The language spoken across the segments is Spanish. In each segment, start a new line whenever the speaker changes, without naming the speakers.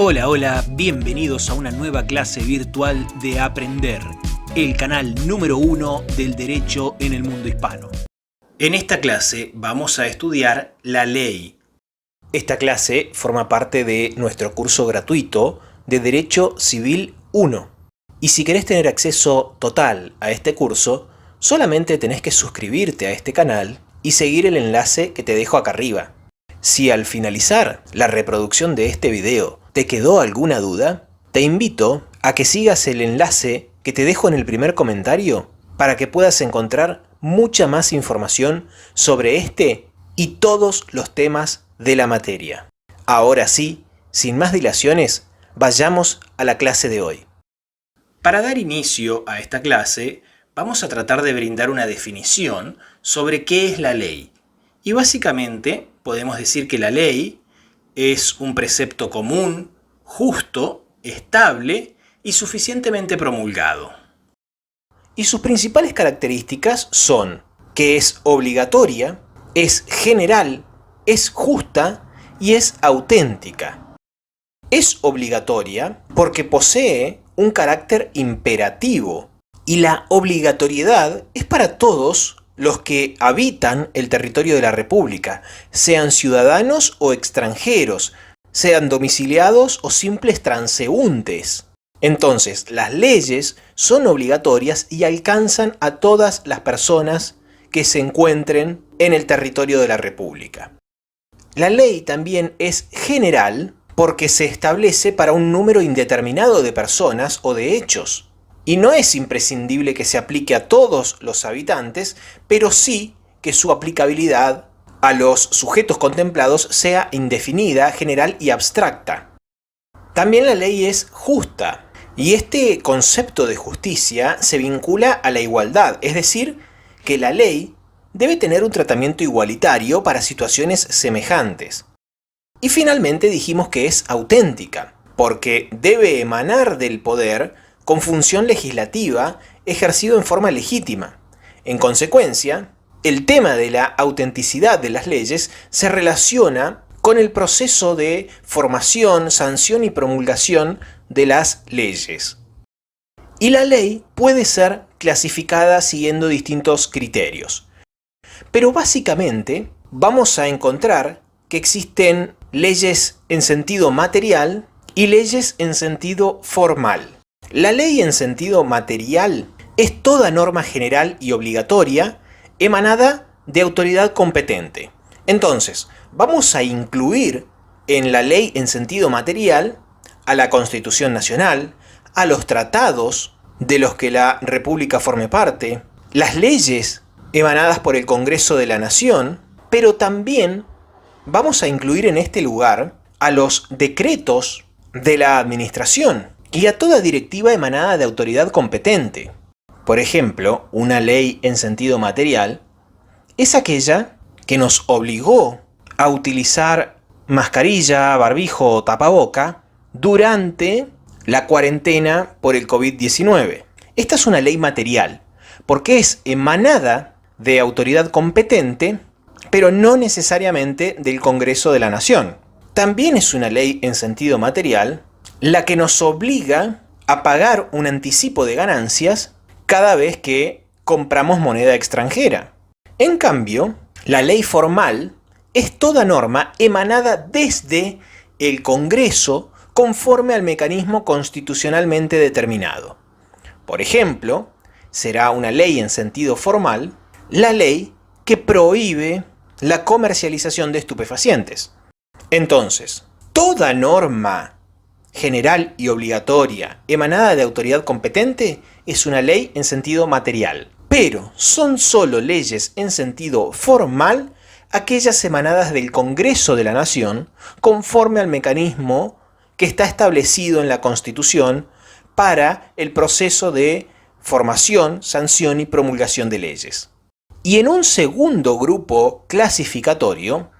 Hola, hola, bienvenidos a una nueva clase virtual de Aprender, el canal número 1 del derecho en el mundo hispano. En esta clase vamos a estudiar la ley. Esta clase forma parte de nuestro curso gratuito de Derecho Civil 1. Y si querés tener acceso total a este curso, solamente tenés que suscribirte a este canal y seguir el enlace que te dejo acá arriba. Si al finalizar la reproducción de este video te quedó alguna duda, te invito a que sigas el enlace que te dejo en el primer comentario para que puedas encontrar mucha más información sobre este y todos los temas de la materia. Ahora sí, sin más dilaciones, vayamos a la clase de hoy. Para dar inicio a esta clase, vamos a tratar de brindar una definición sobre qué es la ley. Y básicamente podemos decir que la ley es un precepto común, justo, estable y suficientemente promulgado. Y sus principales características son que es obligatoria, es general, es justa y es auténtica. Es obligatoria porque posee un carácter imperativo y la obligatoriedad es para todos los que habitan el territorio de la República, sean ciudadanos o extranjeros, sean domiciliados o simples transeúntes. Entonces, las leyes son obligatorias y alcanzan a todas las personas que se encuentren en el territorio de la República. La ley también es general porque se establece para un número indeterminado de personas o de hechos. Y no es imprescindible que se aplique a todos los habitantes, pero sí que su aplicabilidad a los sujetos contemplados sea indefinida, general y abstracta. También la ley es justa, y este concepto de justicia se vincula a la igualdad, es decir, que la ley debe tener un tratamiento igualitario para situaciones semejantes. Y finalmente dijimos que es auténtica, porque debe emanar del poder con función legislativa ejercido en forma legítima. En consecuencia, el tema de la autenticidad de las leyes se relaciona con el proceso de formación, sanción y promulgación de las leyes. Y la ley puede ser clasificada siguiendo distintos criterios. Pero básicamente vamos a encontrar que existen leyes en sentido material y leyes en sentido formal. La ley en sentido material es toda norma general y obligatoria emanada de autoridad competente. Entonces, vamos a incluir en la ley en sentido material a la Constitución Nacional, a los tratados de los que la República forme parte, las leyes emanadas por el Congreso de la Nación, pero también vamos a incluir en este lugar a los decretos de la Administración y a toda directiva emanada de autoridad competente. Por ejemplo, una ley en sentido material es aquella que nos obligó a utilizar mascarilla, barbijo o tapaboca durante la cuarentena por el COVID-19. Esta es una ley material, porque es emanada de autoridad competente, pero no necesariamente del Congreso de la Nación. También es una ley en sentido material la que nos obliga a pagar un anticipo de ganancias cada vez que compramos moneda extranjera. En cambio, la ley formal es toda norma emanada desde el Congreso conforme al mecanismo constitucionalmente determinado. Por ejemplo, será una ley en sentido formal la ley que prohíbe la comercialización de estupefacientes. Entonces, toda norma general y obligatoria emanada de autoridad competente es una ley en sentido material. Pero son solo leyes en sentido formal aquellas emanadas del Congreso de la Nación conforme al mecanismo que está establecido en la Constitución para el proceso de formación, sanción y promulgación de leyes. Y en un segundo grupo clasificatorio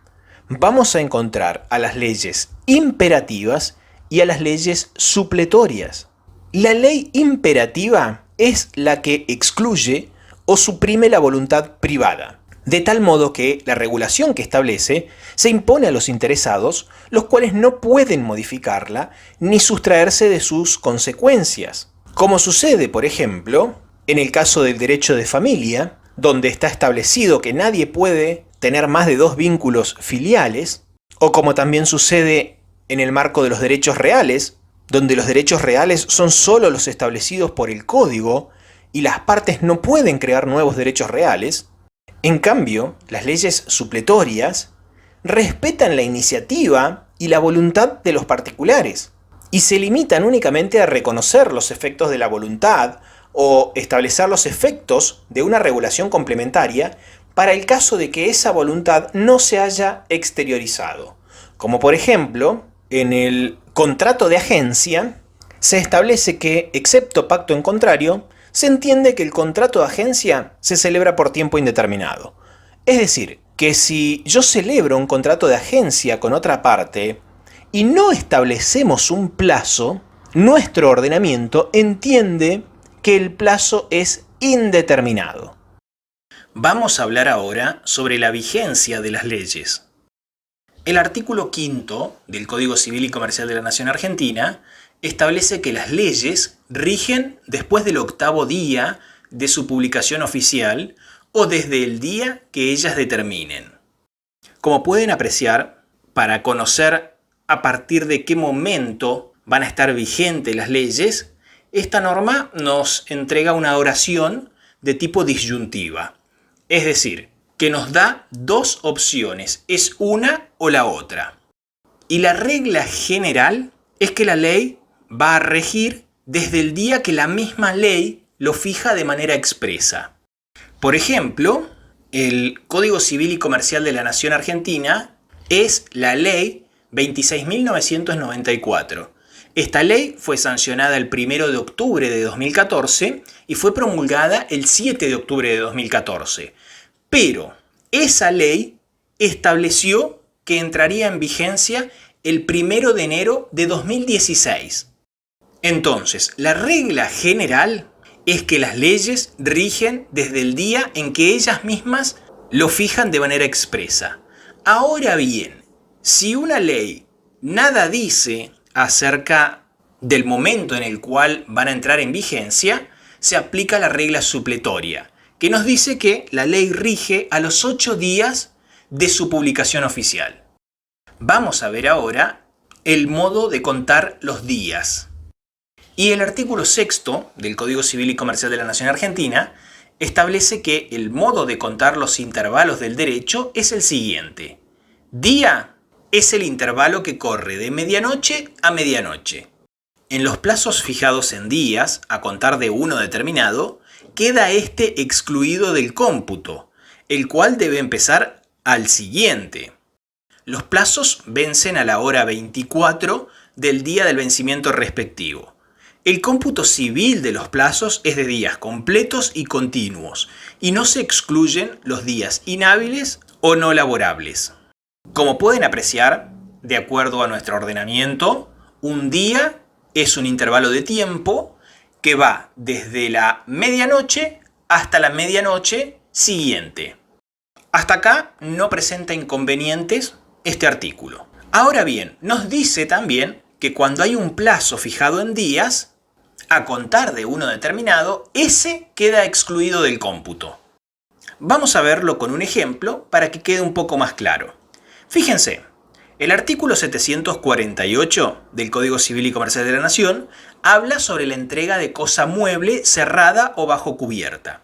vamos a encontrar a las leyes imperativas y a las leyes supletorias. La ley imperativa es la que excluye o suprime la voluntad privada. de tal modo que la regulación que establece se impone a los interesados, los cuales no pueden modificarla ni sustraerse de sus consecuencias. Como sucede, por ejemplo, en el caso del derecho de familia, donde está establecido que nadie puede tener más de 2 vínculos filiales, o como también sucede en el marco de los derechos reales, donde los derechos reales son solo los establecidos por el código y las partes no pueden crear nuevos derechos reales. En cambio, las leyes supletorias respetan la iniciativa y la voluntad de los particulares y se limitan únicamente a reconocer los efectos de la voluntad o establecer los efectos de una regulación complementaria para el caso de que esa voluntad no se haya exteriorizado. Como por ejemplo, en el contrato de agencia se establece que, excepto pacto en contrario, se entiende que el contrato de agencia se celebra por tiempo indeterminado. Es decir, que si yo celebro un contrato de agencia con otra parte y no establecemos un plazo, nuestro ordenamiento entiende que el plazo es indeterminado. Vamos a hablar ahora sobre la vigencia de las leyes. El artículo 5 del Código Civil y Comercial de la Nación Argentina establece que las leyes rigen después del 8º día de su publicación oficial o desde el día que ellas determinen. Como pueden apreciar, para conocer a partir de qué momento van a estar vigentes las leyes, esta norma nos entrega una oración de tipo disyuntiva. Es decir, que nos da 2 opciones, es una o la otra. Y la regla general es que la ley va a regir desde el día que la misma ley lo fija de manera expresa. Por ejemplo, el Código Civil y Comercial de la Nación Argentina es la Ley 26.994. Esta ley fue sancionada el 1 de octubre de 2014 y fue promulgada el 7 de octubre de 2014. Pero esa ley estableció que entraría en vigencia el 1 de enero de 2016. Entonces, la regla general es que las leyes rigen desde el día en que ellas mismas lo fijan de manera expresa. Ahora bien, si una ley nada dice acerca del momento en el cual van a entrar en vigencia, se aplica la regla supletoria, que nos dice que la ley rige a los 8 días de su publicación oficial. Vamos a ver ahora el modo de contar los días. Y el artículo 6 del Código Civil y Comercial de la Nación Argentina establece que el modo de contar los intervalos del derecho es el siguiente. Día es el intervalo que corre de medianoche a medianoche. En los plazos fijados en días, a contar de uno determinado, queda este excluido del cómputo, el cual debe empezar al siguiente. Los plazos vencen a la hora 24 del día del vencimiento respectivo. El cómputo civil de los plazos es de días completos y continuos, y no se excluyen los días inhábiles o no laborables. Como pueden apreciar, de acuerdo a nuestro ordenamiento, un día es un intervalo de tiempo que va desde la medianoche hasta la medianoche siguiente. Hasta acá no presenta inconvenientes este artículo. Ahora bien, nos dice también que cuando hay un plazo fijado en días, a contar de uno determinado, ese queda excluido del cómputo. Vamos a verlo con un ejemplo para que quede un poco más claro. Fíjense, el artículo 748 del Código Civil y Comercial de la Nación habla sobre la entrega de cosa mueble cerrada o bajo cubierta.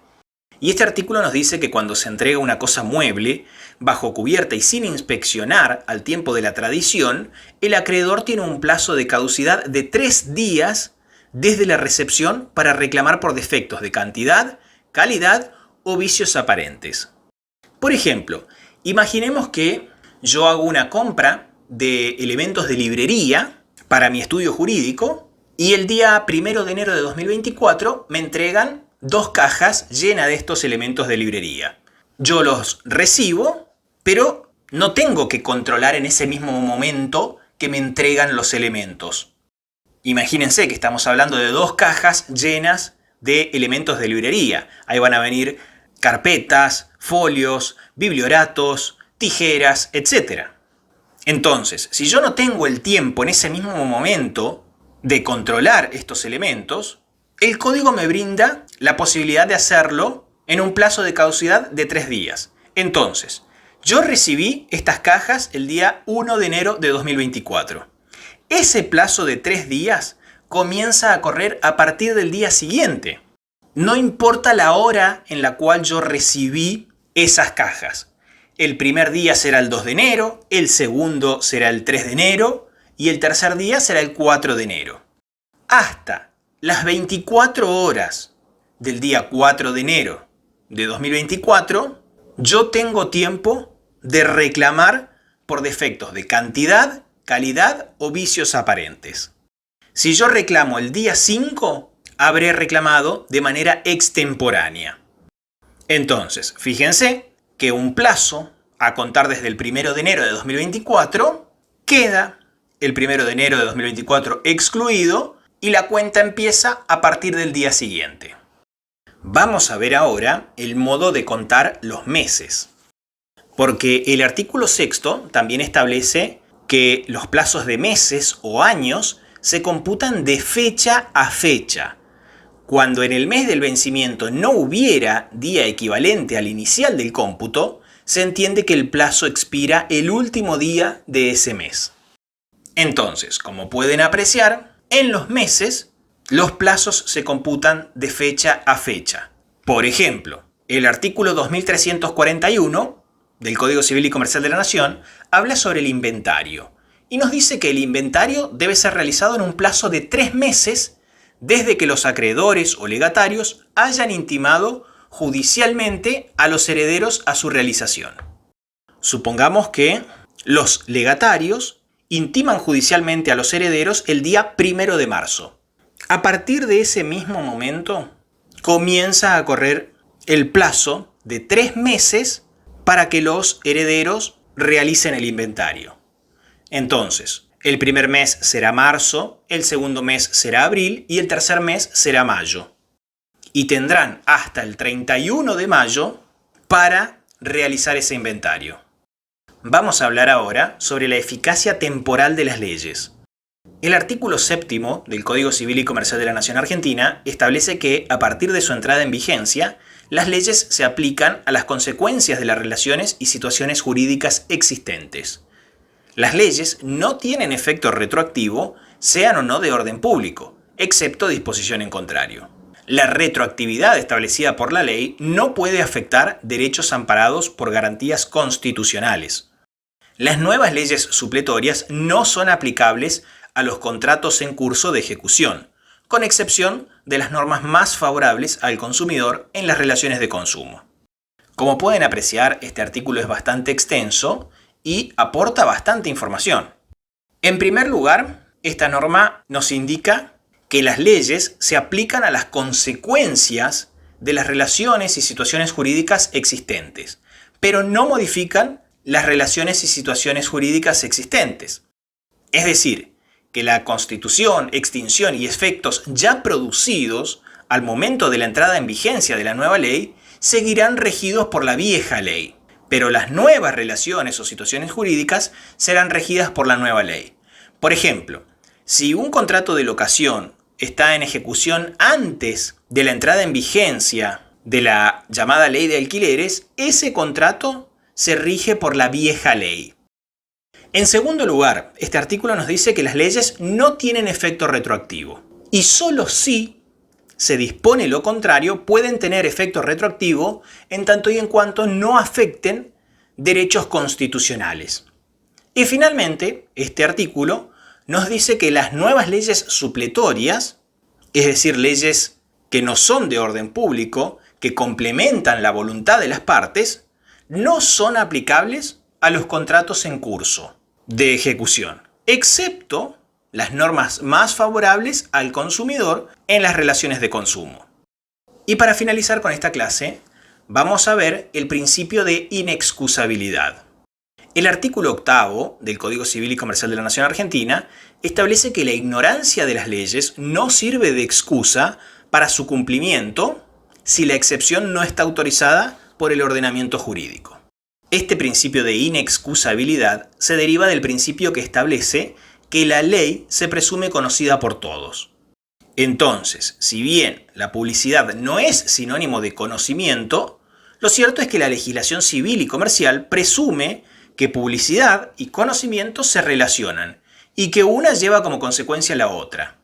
Y este artículo nos dice que cuando se entrega una cosa mueble, bajo cubierta y sin inspeccionar al tiempo de la tradición, el acreedor tiene un plazo de caducidad de 3 días desde la recepción para reclamar por defectos de cantidad, calidad o vicios aparentes. Por ejemplo, imaginemos que yo hago una compra de elementos de librería para mi estudio jurídico y el día 1 de enero de 2024 me entregan 2 cajas llenas de estos elementos de librería. Yo los recibo, pero no tengo que controlar en ese mismo momento que me entregan los elementos. Imagínense que estamos hablando de 2 cajas llenas de elementos de librería. Ahí van a venir carpetas, folios, biblioratos, tijeras, etc. Entonces, si yo no tengo el tiempo en ese mismo momento de controlar estos elementos, el código me brinda la posibilidad de hacerlo en un plazo de caducidad de 3 días. Entonces, yo recibí estas cajas el día 1 de enero de 2024. Ese plazo de 3 días comienza a correr a partir del día siguiente. No importa la hora en la cual yo recibí esas cajas. El primer día será el 2 de enero, el segundo será el 3 de enero y el tercer día será el 4 de enero. Hasta las 24 horas del día 4 de enero de 2024, yo tengo tiempo de reclamar por defectos de cantidad, calidad o vicios aparentes. Si yo reclamo el día 5, habré reclamado de manera extemporánea. Entonces, fíjense que un plazo a contar desde el 1 de enero de 2024 queda el 1 de enero de 2024 excluido y la cuenta empieza a partir del día siguiente. Vamos a ver ahora el modo de contar los meses. Porque el artículo 6º también establece que los plazos de meses o años se computan de fecha a fecha. Cuando en el mes del vencimiento no hubiera día equivalente al inicial del cómputo, se entiende que el plazo expira el último día de ese mes. Entonces, como pueden apreciar, en los meses los plazos se computan de fecha a fecha. Por ejemplo, el artículo 2341 del Código Civil y Comercial de la Nación habla sobre el inventario y nos dice que el inventario debe ser realizado en un plazo de 3 meses desde que los acreedores o legatarios hayan intimado judicialmente a los herederos a su realización. Supongamos que los legatarios intiman judicialmente a los herederos el día 1 de marzo. A partir de ese mismo momento comienza a correr el plazo de 3 meses para que los herederos realicen el inventario. Entonces, el primer mes será marzo, el segundo mes será abril y el tercer mes será mayo. Y tendrán hasta el 31 de mayo para realizar ese inventario. Vamos a hablar ahora sobre la eficacia temporal de las leyes. El artículo 7º del Código Civil y Comercial de la Nación Argentina establece que, a partir de su entrada en vigencia, las leyes se aplican a las consecuencias de las relaciones y situaciones jurídicas existentes. Las leyes no tienen efecto retroactivo, sean o no de orden público, excepto disposición en contrario. La retroactividad establecida por la ley no puede afectar derechos amparados por garantías constitucionales. Las nuevas leyes supletorias no son aplicables a los contratos en curso de ejecución, con excepción de las normas más favorables al consumidor en las relaciones de consumo. Como pueden apreciar, este artículo es bastante extenso y aporta bastante información. En primer lugar, esta norma nos indica que las leyes se aplican a las consecuencias de las relaciones y situaciones jurídicas existentes, pero no modifican las relaciones y situaciones jurídicas existentes. Es decir, que la constitución, extinción y efectos ya producidos al momento de la entrada en vigencia de la nueva ley seguirán regidos por la vieja ley, pero las nuevas relaciones o situaciones jurídicas serán regidas por la nueva ley. Por ejemplo, si un contrato de locación está en ejecución antes de la entrada en vigencia de la llamada ley de alquileres, ese contrato se rige por la vieja ley. En segundo lugar, este artículo nos dice que las leyes no tienen efecto retroactivo y solo si se dispone lo contrario pueden tener efecto retroactivo en tanto y en cuanto no afecten derechos constitucionales. Y finalmente, este artículo nos dice que las nuevas leyes supletorias, es decir, leyes que no son de orden público, que complementan la voluntad de las partes, no son aplicables a los contratos en curso de ejecución, excepto las normas más favorables al consumidor en las relaciones de consumo. Y para finalizar con esta clase, vamos a ver el principio de inexcusabilidad. El artículo 8º del Código Civil y Comercial de la Nación Argentina establece que la ignorancia de las leyes no sirve de excusa para su cumplimiento si la excepción no está autorizada por el ordenamiento jurídico. Este principio de inexcusabilidad se deriva del principio que establece que la ley se presume conocida por todos. Entonces, si bien la publicidad no es sinónimo de conocimiento, lo cierto es que la legislación civil y comercial presume que publicidad y conocimiento se relacionan y que una lleva como consecuencia la otra.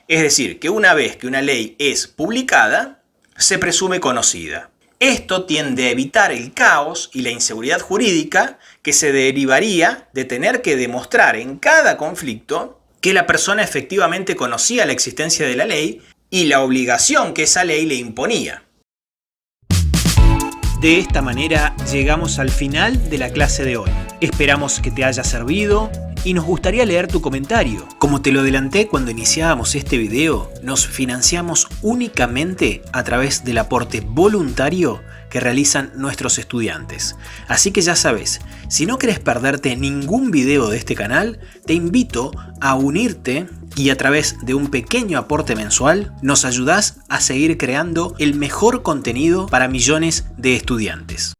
Es decir, que una vez que una ley es publicada, se presume conocida. Esto tiende a evitar el caos y la inseguridad jurídica que se derivaría de tener que demostrar en cada conflicto que la persona efectivamente conocía la existencia de la ley y la obligación que esa ley le imponía. De esta manera llegamos al final de la clase de hoy. Esperamos que te haya servido y nos gustaría leer tu comentario. Como te lo adelanté cuando iniciábamos este video, nos financiamos únicamente a través del aporte voluntario que realizan nuestros estudiantes. Así que ya sabes, si no querés perderte ningún video de este canal, te invito a unirte y a través de un pequeño aporte mensual nos ayudás a seguir creando el mejor contenido para millones de estudiantes.